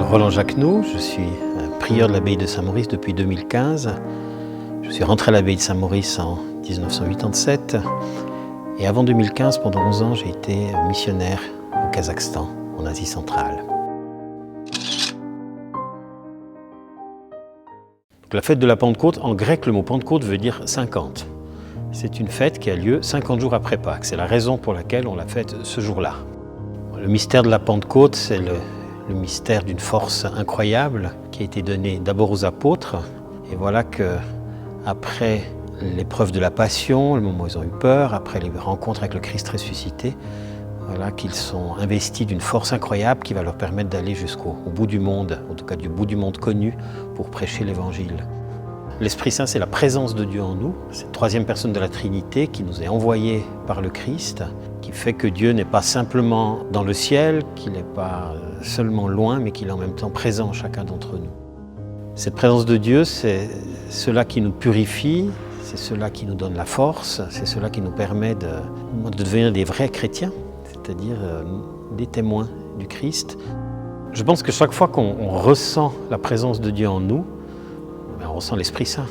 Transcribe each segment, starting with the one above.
Roland Jacquenot, je suis prieur de l'abbaye de Saint-Maurice depuis 2015. Je suis rentré à l'abbaye de Saint-Maurice en 1987 et avant 2015, pendant 11 ans, j'ai été missionnaire au Kazakhstan, en Asie centrale. Donc, la fête de la Pentecôte, en grec, le mot Pentecôte veut dire 50. C'est une fête qui a lieu 50 jours après Pâques. C'est la raison pour laquelle on la fête ce jour-là. Le mystère de la Pentecôte, c'est le mystère d'une force incroyable qui a été donnée d'abord aux apôtres. Et voilà qu'après l'épreuve de la Passion, le moment où ils ont eu peur, après les rencontres avec le Christ ressuscité, voilà qu'ils sont investis d'une force incroyable qui va leur permettre d'aller jusqu'au bout du monde, en tout cas du bout du monde connu, pour prêcher l'Évangile. L'Esprit Saint, c'est la présence de Dieu en nous. C'est la troisième personne de la Trinité qui nous est envoyée par le Christ, qui fait que Dieu n'est pas simplement dans le ciel, qu'il n'est pas seulement loin, mais qu'il est en même temps présent en chacun d'entre nous. Cette présence de Dieu, c'est cela qui nous purifie, c'est cela qui nous donne la force, c'est cela qui nous permet de devenir des vrais chrétiens, c'est-à-dire des témoins du Christ. Je pense que chaque fois qu'on ressent la présence de Dieu en nous, on ressent l'Esprit Saint.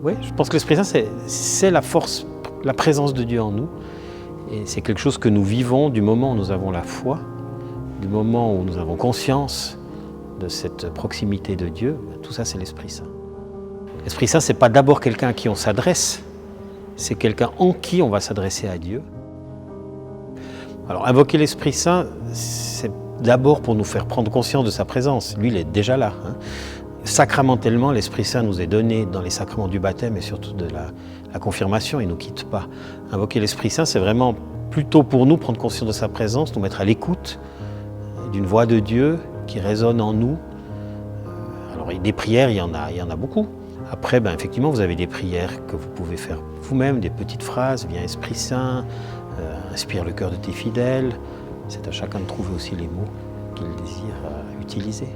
Oui, je pense que l'Esprit Saint, c'est la force, la présence de Dieu en nous. Et c'est quelque chose que nous vivons du moment où nous avons la foi, du moment où nous avons conscience de cette proximité de Dieu. Tout ça, c'est l'Esprit Saint. L'Esprit Saint, ce n'est pas d'abord quelqu'un à qui on s'adresse, c'est quelqu'un en qui on va s'adresser à Dieu. Alors, invoquer l'Esprit Saint, c'est d'abord pour nous faire prendre conscience de sa présence. Lui, il est déjà là. Sacramentellement, l'Esprit Saint nous est donné dans les sacrements du baptême et surtout de la confirmation, il ne nous quitte pas. Invoquer l'Esprit Saint, c'est vraiment plutôt pour nous prendre conscience de sa présence, nous mettre à l'écoute d'une voix de Dieu qui résonne en nous. Alors des prières, il y en a beaucoup. Après, effectivement, vous avez des prières que vous pouvez faire vous-même, des petites phrases, viens Esprit Saint, inspire le cœur de tes fidèles. C'est à chacun de trouver aussi les mots qu'il désire utiliser.